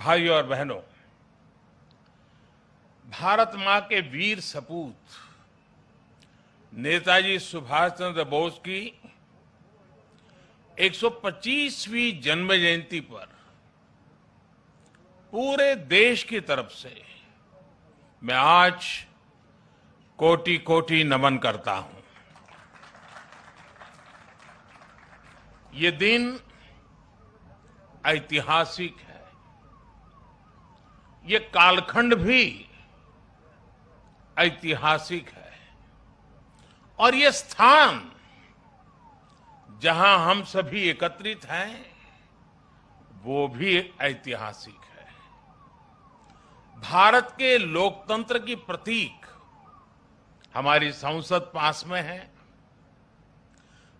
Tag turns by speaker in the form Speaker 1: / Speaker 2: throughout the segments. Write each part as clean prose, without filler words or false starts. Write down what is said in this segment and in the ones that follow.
Speaker 1: भाइयों और बहनों, भारत मां के वीर सपूत नेताजी सुभाष चंद्र बोस की 125वीं जन्म जयंती पर पूरे देश की तरफ से मैं आज कोटि कोटि नमन करता हूं। ये दिन ऐतिहासिक है। ये कालखंड भी ऐतिहासिक है और ये स्थान जहां हम सभी एकत्रित हैं वो भी ऐतिहासिक है। भारत के लोकतंत्र की प्रतीक हमारी संसद पास में है।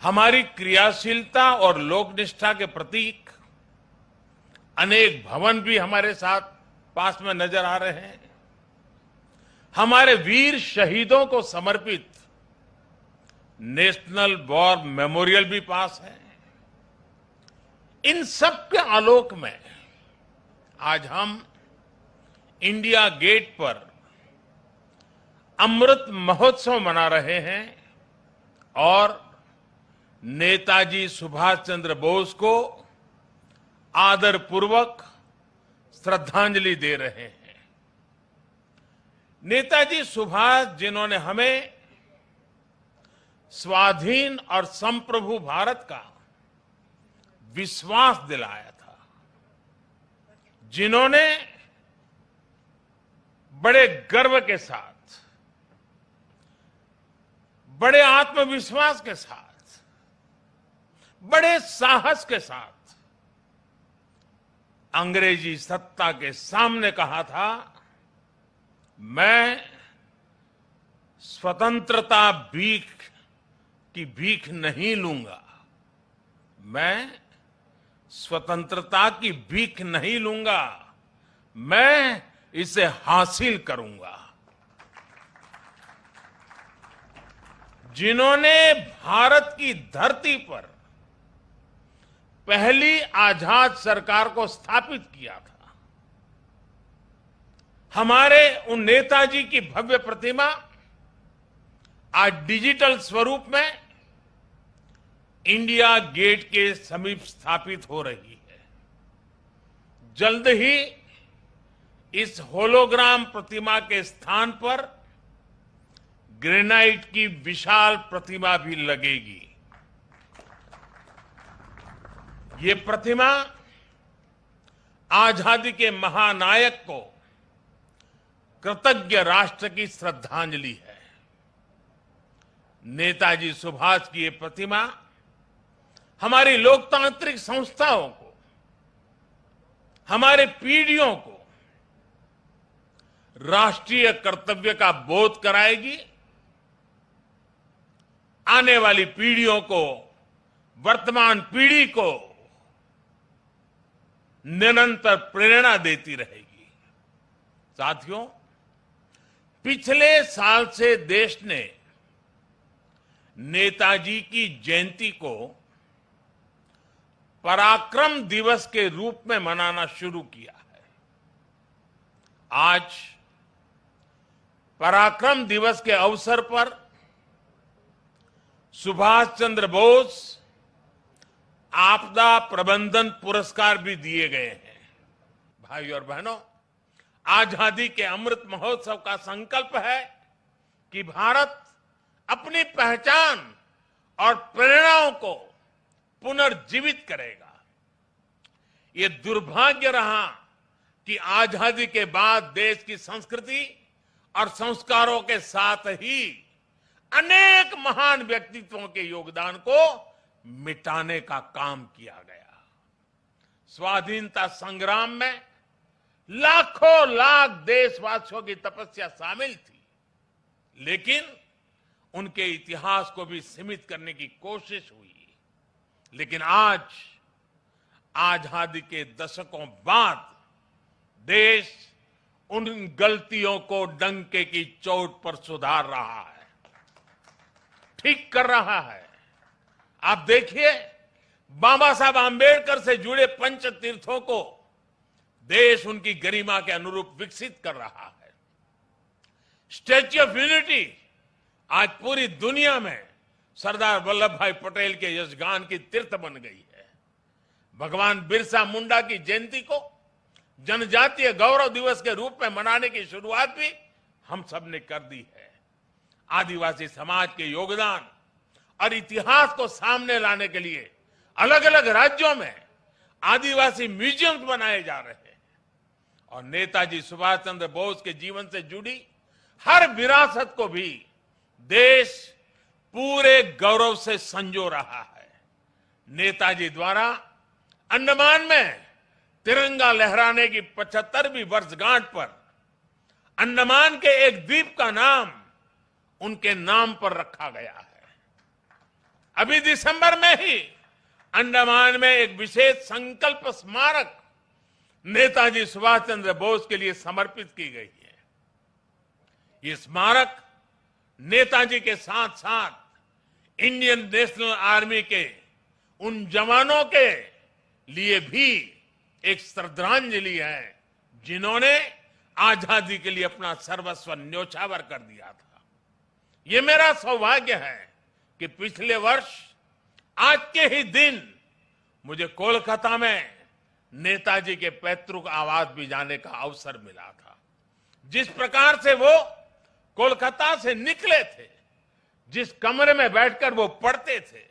Speaker 1: हमारी क्रियाशीलता और लोकनिष्ठा के प्रतीक अनेक भवन भी हमारे साथ पास में नजर आ रहे हैं। हमारे वीर शहीदों को समर्पित नेशनल वॉर मेमोरियल भी पास है। इन सब के आलोक में आज हम इंडिया गेट पर अमृत महोत्सव मना रहे हैं और नेताजी सुभाष चंद्र बोस को आदरपूर्वक श्रद्धांजलि दे रहे हैं। नेताजी सुभाष जिन्होंने हमें स्वाधीन और संप्रभु भारत का विश्वास दिलाया था, जिन्होंने बड़े गर्व के साथ, बड़े आत्मविश्वास के साथ, बड़े साहस के साथ अंग्रेजी सत्ता के सामने कहा था, मैं स्वतंत्रता की भीख नहीं लूंगा, मैं स्वतंत्रता की भीख नहीं लूंगा, मैं इसे हासिल करूंगा। जिन्होंने भारत की धरती पर पहली आजाद सरकार को स्थापित किया था, हमारे उन नेताजी की भव्य प्रतिमा आज डिजिटल स्वरूप में इंडिया गेट के समीप स्थापित हो रही है। जल्द ही इस होलोग्राम प्रतिमा के स्थान पर ग्रेनाइट की विशाल प्रतिमा भी लगेगी। ये प्रतिमा आजादी के महानायक को कृतज्ञ राष्ट्र की श्रद्धांजलि है। नेताजी सुभाष की ये प्रतिमा हमारी लोकतांत्रिक संस्थाओं को, हमारे पीढ़ियों को राष्ट्रीय कर्तव्य का बोध कराएगी, आने वाली पीढ़ियों को, वर्तमान पीढ़ी को निरंतर प्रेरणा देती रहेगी। साथियों, पिछले साल से देश ने नेताजी की जयंती को पराक्रम दिवस के रूप में मनाना शुरू किया है। आज पराक्रम दिवस के अवसर पर सुभाष चंद्र बोस आपदा प्रबंधन पुरस्कार भी दिए गए हैं। भाइयों और बहनों, आजादी के अमृत महोत्सव का संकल्प है कि भारत अपनी पहचान और प्रेरणाओं को पुनर्जीवित करेगा। ये दुर्भाग्य रहा कि आजादी के बाद देश की संस्कृति और संस्कारों के साथ ही अनेक महान व्यक्तित्वों के योगदान को मिटाने का काम किया गया। स्वाधीनता संग्राम में लाखों लाख देशवासियों की तपस्या शामिल थी, लेकिन उनके इतिहास को भी सीमित करने की कोशिश हुई। लेकिन आज आजादी के दशकों बाद देश उन गलतियों को डंके की चोट पर सुधार रहा है, ठीक कर रहा है। आप देखिए, बाबा साहब आंबेडकर से जुड़े पंच तीर्थों को देश उनकी गरिमा के अनुरूप विकसित कर रहा है। स्टैच्यू ऑफ यूनिटी आज पूरी दुनिया में सरदार वल्लभ भाई पटेल के यशगान की तीर्थ बन गई है। भगवान बिरसा मुंडा की जयंती को जनजातीय गौरव दिवस के रूप में मनाने की शुरुआत भी हम सब ने कर दी है। आदिवासी समाज के योगदान और इतिहास को सामने लाने के लिए अलग अलग राज्यों में आदिवासी म्यूजियम्स बनाए जा रहे हैं और नेताजी सुभाष चंद्र बोस के जीवन से जुड़ी हर विरासत को भी देश पूरे गौरव से संजो रहा है। नेताजी द्वारा अंडमान में तिरंगा लहराने की 75वीं वर्षगांठ पर अंडमान के एक द्वीप का नाम उनके नाम पर रखा गया है। अभी दिसंबर में ही अंडमान में एक विशेष संकल्प स्मारक नेताजी सुभाष चंद्र बोस के लिए समर्पित की गई है। ये स्मारक नेताजी के साथ साथ इंडियन नेशनल आर्मी के उन जवानों के लिए भी एक श्रद्धांजलि है जिन्होंने आजादी के लिए अपना सर्वस्व न्योछावर कर दिया था। ये मेरा सौभाग्य है कि पिछले वर्ष आज के ही दिन मुझे कोलकाता में नेताजी के पैतृक आवास भी जाने का अवसर मिला था। जिस प्रकार से वो कोलकाता से निकले थे, जिस कमरे में बैठकर वो पढ़ते थे,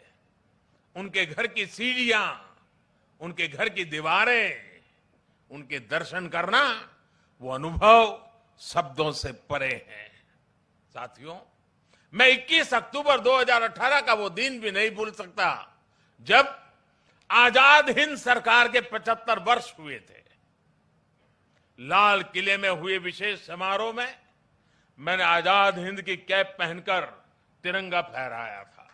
Speaker 1: उनके घर की सीढ़ियां, उनके घर की दीवारें, उनके दर्शन करना, वो अनुभव शब्दों से परे है। साथियों, मैं 21 अक्टूबर 2018 का वो दिन भी नहीं भूल सकता जब आजाद हिंद सरकार के 75 वर्ष हुए थे। लाल किले में हुए विशेष समारोह में मैंने आजाद हिंद की कैप पहनकर तिरंगा फहराया था।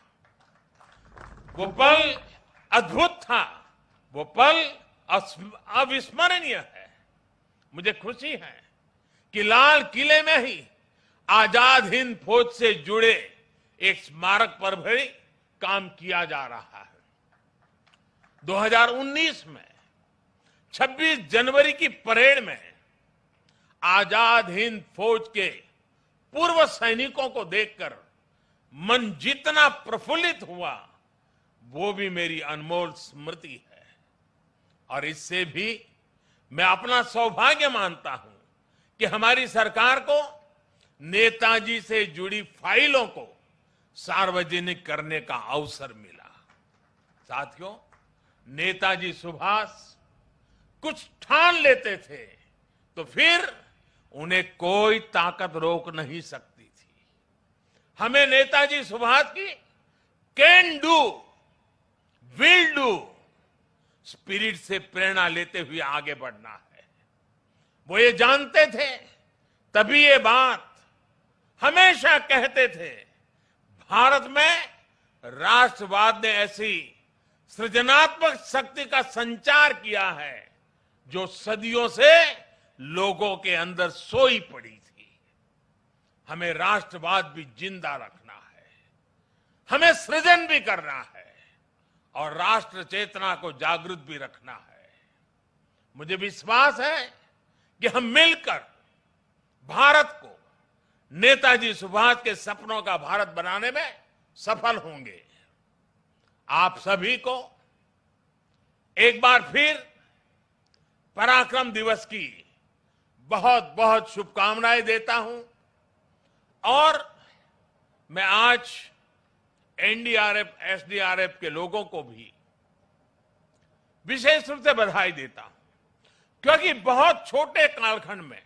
Speaker 1: वो पल अद्भुत था, वो पल अविस्मरणीय है। मुझे खुशी है कि लाल किले में ही आजाद हिंद फौज से जुड़े एक स्मारक पर भी काम किया जा रहा है। 2019 में 26 जनवरी की परेड में आजाद हिंद फौज के पूर्व सैनिकों को देखकर मन जितना प्रफुल्लित हुआ, वो भी मेरी अनमोल स्मृति है। और इससे भी मैं अपना सौभाग्य मानता हूं कि हमारी सरकार को नेताजी से जुड़ी फाइलों को सार्वजनिक करने का अवसर मिला। साथियों, नेताजी सुभाष कुछ ठान लेते थे तो फिर उन्हें कोई ताकत रोक नहीं सकती थी। हमें नेताजी सुभाष की can do, will do spirit से प्रेरणा लेते हुए आगे बढ़ना है। वो ये जानते थे, तभी ये बात हमेशा कहते थे, भारत में राष्ट्रवाद ने ऐसी सृजनात्मक शक्ति का संचार किया है जो सदियों से लोगों के अंदर सोई पड़ी थी। हमें राष्ट्रवाद भी जिंदा रखना है, हमें सृजन भी करना है और राष्ट्र चेतना को जागृत भी रखना है। मुझे विश्वास है कि हम मिलकर भारत को नेताजी सुभाष के सपनों का भारत बनाने में सफल होंगे। आप सभी को एक बार फिर पराक्रम दिवस की बहुत बहुत शुभकामनाएं देता हूं और मैं आज एनडीआरएफ, एसडीआरएफ के लोगों को भी विशेष रूप से बधाई देता हूं, क्योंकि बहुत छोटे कालखंड में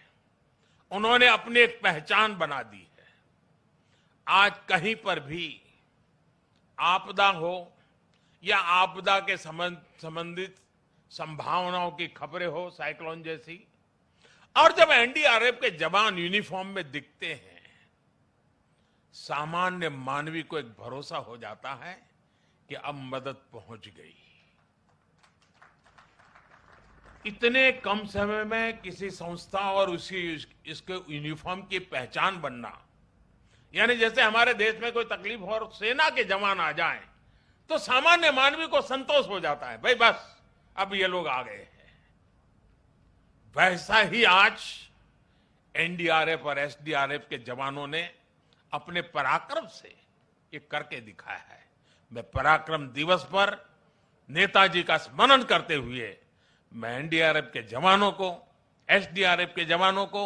Speaker 1: उन्होंने अपनी एक पहचान बना दी है। आज कहीं पर भी आपदा हो या आपदा के संबंधित संभावनाओं की खबरें हो, साइक्लोन जैसी, और जब एनडीआरएफ के जवान यूनिफॉर्म में दिखते हैं, सामान्य मानवी को एक भरोसा हो जाता है कि अब मदद पहुंच गई। इतने कम समय में किसी संस्था और इसके यूनिफॉर्म की पहचान बनना, यानी जैसे हमारे देश में कोई तकलीफ हो और सेना के जवान आ जाएं, तो सामान्य मानवी को संतोष हो जाता है, भाई बस अब ये लोग आ गए हैं। वैसा ही आज एनडीआरएफ और एसडीआरएफ के जवानों ने अपने पराक्रम से ये करके दिखाया है। मैं पराक्रम दिवस पर नेताजी का स्मरण करते हुए मैं एनडीआरएफ के जवानों को, एसडीआरएफ के जवानों को,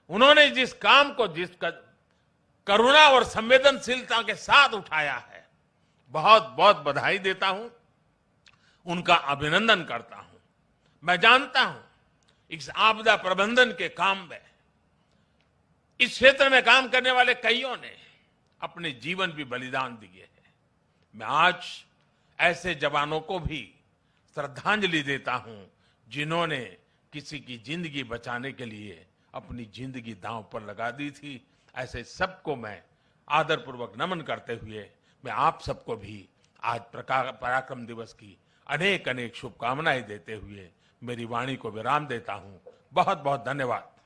Speaker 1: उन्होंने जिस काम को जिस करुणा और संवेदनशीलता के साथ उठाया है, बहुत बहुत बधाई देता हूं, उनका अभिनंदन करता हूं। मैं जानता हूं इस आपदा प्रबंधन के काम में इस क्षेत्र में काम करने वाले कईयों ने अपने जीवन भी बलिदान दिए हैं। मैं आज ऐसे जवानों को भी श्रद्धांजलि देता हूं जिन्होंने किसी की जिंदगी बचाने के लिए अपनी जिंदगी दांव पर लगा दी थी। ऐसे सबको मैं आदरपूर्वक नमन करते हुए मैं आप सबको भी आज पराक्रम दिवस की अनेक अनेक शुभकामनाएं देते हुए मेरी वाणी को विराम देता हूं। बहुत बहुत धन्यवाद।